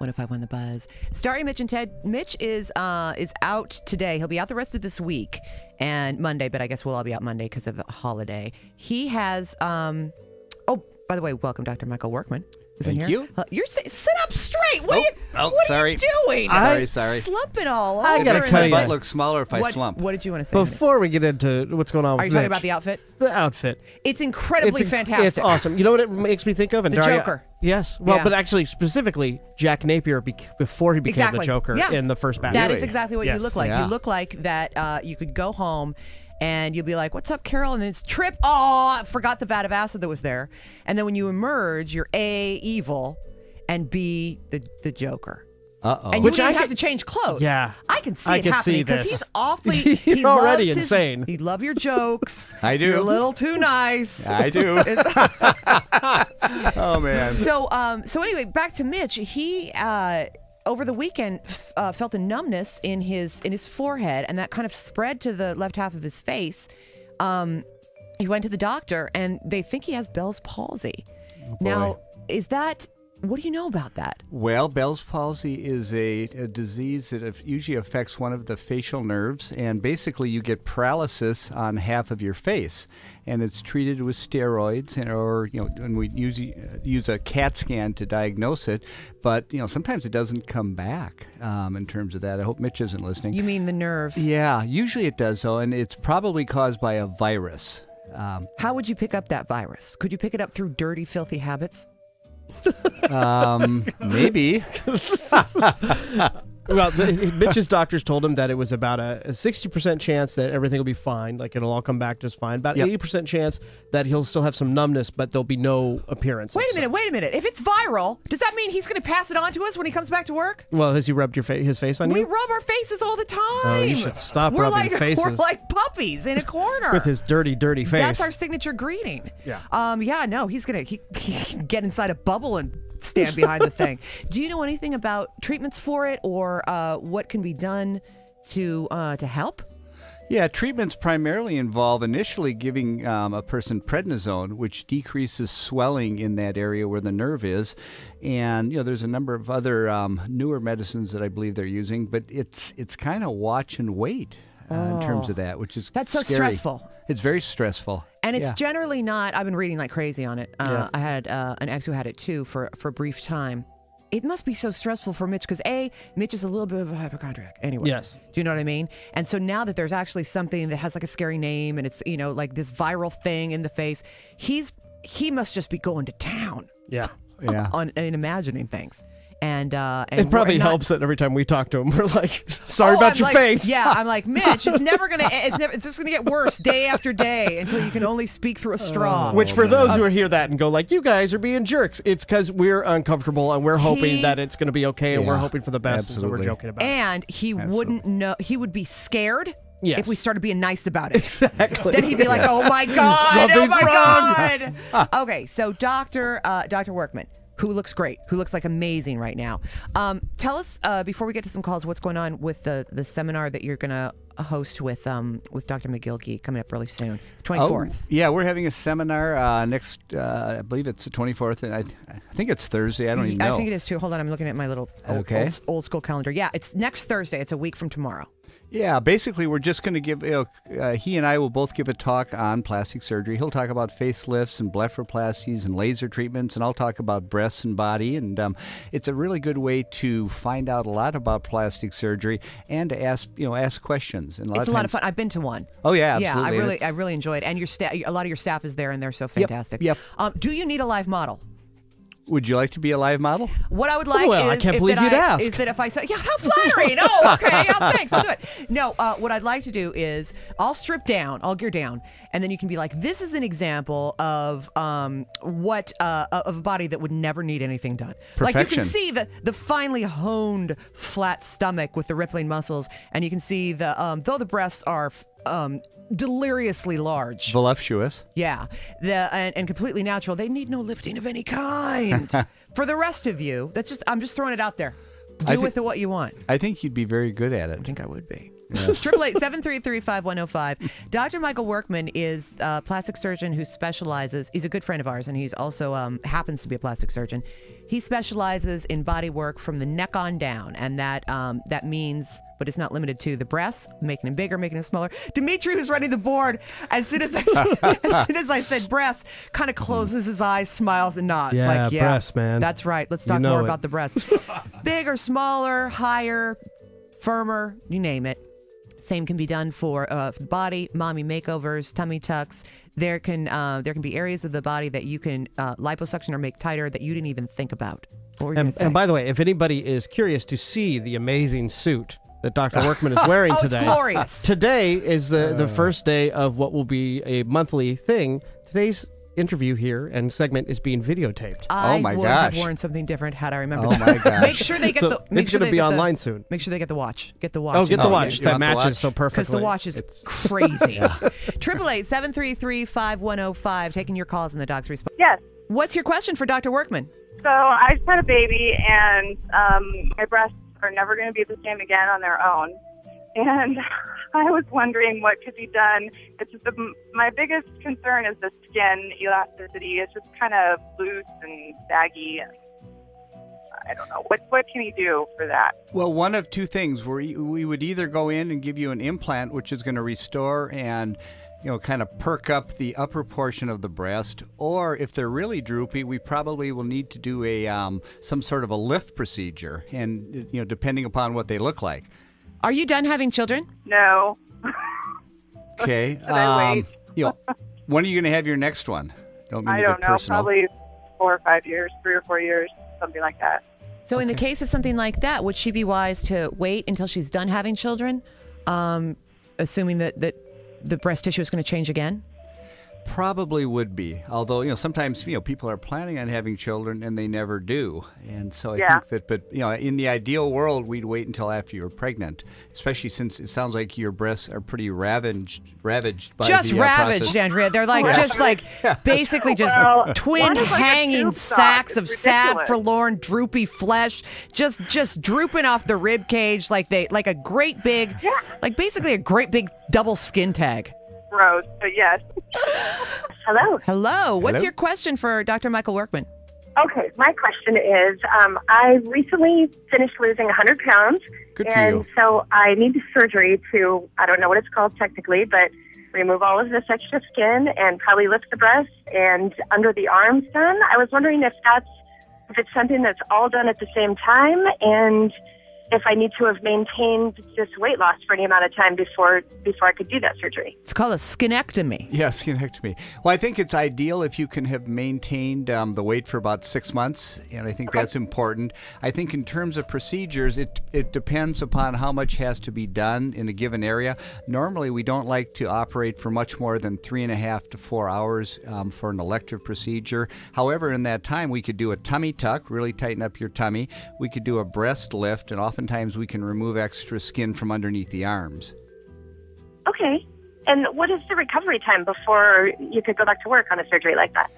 105.1 The Buzz. It's Daria, Mitch, and Ted. Mitch is out today. He'll be out the rest of this week and Monday, but I guess we'll all be out Monday because of the holiday. He has, oh, by the way, welcome Dr. Michael Workman. Thank you. You're sit up straight. What sorry. are you doing? Sorry. Slumping all over. I gotta tell My you, butt looks smaller if I slump. What did you want to say? before we get into what's going on with Are you talking Mitch, about the outfit? The outfit. It's incredibly fantastic. It's awesome. You know what it makes me think of? And The Daria, Joker. Yes. Well, Yeah. but actually, specifically, Jack Napier before he became Exactly. the Joker Yeah. in the first Batman. That is exactly what you look like. Yeah. You look like that you could go home and you'll be like, what's up, Carol? And then it's Trip. Oh, I forgot the vat of acid that was there. And then when you emerge, you're A, evil, and B, the Joker. Uh-oh. And you Which don't I even have could- to change clothes. Yeah. I can see I it can happening see because this. he's awfully... You're he already loves insane. He love your jokes. I do. You're a little too nice. I do. Oh, man. So anyway, back to Mitch. He over the weekend felt a numbness in his forehead, and that kind of spread to the left half of his face. He went to the doctor, and they think he has Bell's palsy. Oh, now, what do you know about that? Well, Bell's palsy is a disease that usually affects one of the facial nerves, and basically you get paralysis on half of your face, and it's treated with steroids, and we use a CAT scan to diagnose it, but sometimes it doesn't come back in terms of that. I hope Mitch isn't listening. You mean the nerve? Yeah, usually it does, though, and it's probably caused by a virus. How would you pick up that virus? Could you pick it up through dirty, filthy habits? Maybe. Well, Mitch's doctors told him that it was about a 60% chance that everything will be fine, like it'll all come back just fine. About 80% chance that he'll still have some numbness, but there'll be no appearance. Wait a minute. If it's viral, does that mean he's going to pass it on to us when he comes back to work? Well, has he rubbed his face on you? We rub our faces all the time. Oh, you should stop rubbing faces. We're like puppies in a corner. With his dirty, dirty face. That's our signature greeting. Yeah. No, he can get inside a bubble and stand behind the thing. Do you know anything about treatments for it or what can be done to help? Yeah, treatments primarily involve initially giving a person prednisone, which decreases swelling in that area where the nerve is. And, there's a number of other newer medicines that I believe they're using, but it's kind of watch and wait in terms of that, which is That's so scary. stressful. It's very stressful. And it's generally not, I've been reading like crazy on it. I had an ex who had it too for a brief time. It must be so stressful for Mitch because Mitch is a little bit of a hypochondriac anyway. Yes. Do you know what I mean? And so now that there's actually something that has like a scary name and it's, like this viral thing in the face, he must just be going to town. Yeah. In imagining things. And it probably helps that every time we talk to him, we're like, sorry about your face. Yeah, I'm like, Mitch, it's just gonna get worse day after day until you can only speak through a straw. Which for those who hear that and go like, you guys are being jerks, it's because we're uncomfortable and we're hoping that it's going to be okay and we're hoping for the best. So we're joking about it. And he wouldn't know, he would be scared. Yes. If we started being nice about it. Exactly. Then he'd be like, oh my God, Something's wrong. God. Okay, so Dr. Workman, who looks great, who looks like amazing right now. Tell us, before we get to some calls, what's going on with the seminar that you're going to host with Dr. McGilkey coming up really soon, 24th. Yeah, we're having a seminar next, I believe it's the 24th, and I think it's Thursday. I don't even know. I think it is too. Hold on, I'm looking at my little old school calendar. Yeah, it's next Thursday. It's a week from tomorrow. Yeah, basically we're just going to give, he and I will both give a talk on plastic surgery. He'll talk about facelifts and blepharoplasties and laser treatments, and I'll talk about breasts and body. And it's a really good way to find out a lot about plastic surgery and to ask questions. And It's a lot of fun. I've been to one. Oh yeah, absolutely. Yeah, I really enjoyed it. And a lot of your staff is there, and they're so fantastic. Yep. Do you need a live model? Would you like to be a live model? What I would like I can't believe you'd ask. Is that if I say, yeah, how flattering. Oh, okay. Thanks. I'll do it. No, what I'd like to do is I'll strip down, I'll gear down, and then you can be like, this is an example of of a body that would never need anything done. Perfection. Like you can see the finely honed flat stomach with the rippling muscles, and you can see though the breasts are deliriously large. Voluptuous. Yeah. And completely natural. They need no lifting of any kind. For the rest of you, I'm just throwing it out there. Do with it what you want. I think you'd be very good at it. I think I would be. 888-733-5105. Dr. Michael Workman is a plastic surgeon who specializes. He's a good friend of ours, and he's also happens to be a plastic surgeon. He specializes in body work from the neck on down, and that means, but it's not limited to, the breasts, making them bigger, making them smaller. Dimitri, who's running the board, as soon as I said breasts, kind of closes his eyes, smiles, and nods. Yeah, like, breasts, man. That's right. Let's talk more about the breasts. Bigger, smaller, higher, firmer, you name it. Same can be done for body, mommy makeovers, tummy tucks. There can be areas of the body that you can liposuction or make tighter that you didn't even think about. And by the way, if anybody is curious to see the amazing suit that Dr. Workman is wearing today, it's glorious. Today is the first day of what will be a monthly thing. Today's interview here and segment is being videotaped. I would have worn something different had I remembered. Oh my gosh! Make sure they get it's going to be online soon. Make sure they get the watch. Get the watch. Oh, get the watch. Yeah. That matches so perfectly. Because the watch is crazy. 888-733-5105. Taking your calls in the Doc's Response. Yes. What's your question for Dr. Workman? So I just had a baby, and my breasts are never going to be the same again on their own. And I was wondering what could be done. It's just my biggest concern is the skin elasticity. It's just kind of loose and saggy. And I don't know. What can you do for that? Well, one of two things. We would either go in and give you an implant, which is going to restore and kind of perk up the upper portion of the breast, or if they're really droopy, we probably will need to do some sort of a lift procedure, and depending upon what they look like. Are you done having children? No. Okay. Should I wait? When are you going to have your next one? I don't know. Probably 4 or 5 years, 3 or 4 years, something like that. So in the case of something like that, would she be wise to wait until she's done having children, assuming that the breast tissue is going to change again? Probably would be, although sometimes people are planning on having children and they never do, and so I think that. But in the ideal world, we'd wait until after you're pregnant, especially since it sounds like your breasts are pretty ravaged by just the ravaged, process. Andrea. They're like basically just twin hanging sacks of sad, forlorn, droopy flesh, just drooping off the rib cage like a great big, like basically a great big double skin tag. Gross, but yes. Hello. Hello. What's your question for Dr. Michael Workman? Okay, my question is, I recently finished losing 100 pounds. Good for you. So I need surgery to, I don't know what it's called technically, but remove all of this extra skin and probably lift the breasts and under the arms done. I was wondering if it's something that's all done at the same time, and if I need to have maintained this weight loss for any amount of time before I could do that surgery. It's called a skinectomy. Yeah, skinectomy. Well, I think it's ideal if you can have maintained the weight for about 6 months, and I think that's important. I think in terms of procedures, it depends upon how much has to be done in a given area. Normally, we don't like to operate for much more than 3.5 to 4 hours for an elective procedure. However, in that time, we could do a tummy tuck, really tighten up your tummy. We could do a breast lift, and oftentimes we can remove extra skin from underneath the arms. Okay. And what is the recovery time before you could go back to work on a surgery like that?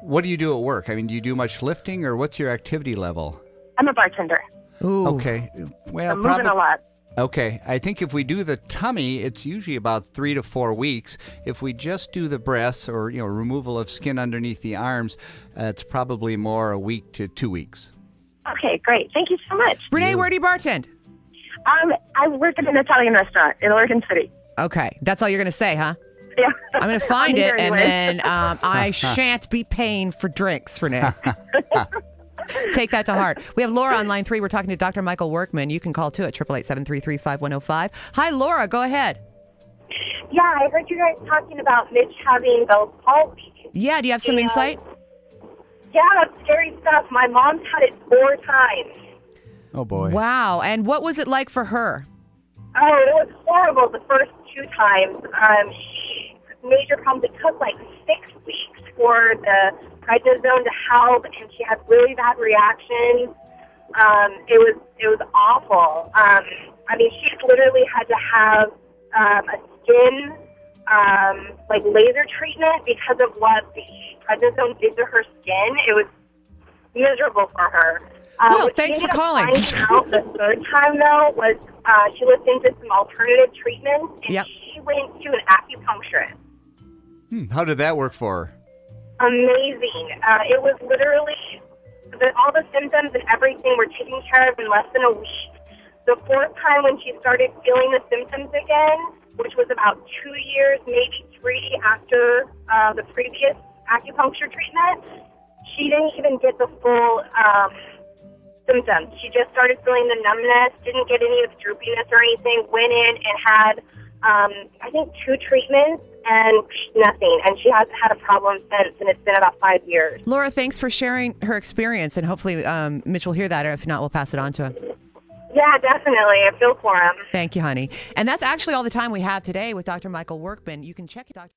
What do you do at work? I mean, do you do much lifting, or what's your activity level? I'm a bartender. Ooh. Okay. Well, I'm moving a lot. Okay. I think if we do the tummy, it's usually about 3 to 4 weeks. If we just do the breasts or removal of skin underneath the arms, it's probably more a week to 2 weeks. Okay, great. Thank you so much. Renee, where do you bartend? I work at an Italian restaurant in Oregon City. Okay. That's all you're going to say, huh? Yeah. I'm going to find it, and anyway. then I shan't be paying for drinks, Renee. Take that to heart. We have Laura on line 3. We're talking to Dr. Michael Workman. You can call, too, at 888-733-5105. Hi, Laura. Go ahead. Yeah, I heard you guys talking about Mitch having those palsy. Yeah, do you have some insight? Yeah, that's scary stuff. My mom's had it 4 times. Oh, boy. Wow. And what was it like for her? Oh, it was horrible the first 2 times. Major problems. It took like 6 weeks for the prednisone to help, and she had really bad reactions. It was awful. I mean, she literally had to have a skin laser treatment because of what the prednisone did to her skin. It was miserable for her. Well, what thanks she for ended up calling. finding out the third time, though, was she looked into some alternative treatments, and Yep. she went to an acupuncturist. How did that work for her? Amazing. It was literally all the symptoms and everything were taken care of in less than a week. The fourth time when she started feeling the symptoms again, which was about 2 years, maybe 3 after the previous acupuncture treatment, she didn't even get the full symptoms. She just started feeling the numbness, didn't get any of the droopiness or anything, went in and had, I think, 2 treatments and nothing. And she hasn't had a problem since, and it's been about 5 years. Laura, thanks for sharing her experience, and hopefully Mitch will hear that, or if not, we'll pass it on to him. Yeah, definitely. I feel for him. Thank you, honey. And that's actually all the time we have today with Dr. Michael Workman. You can check Dr.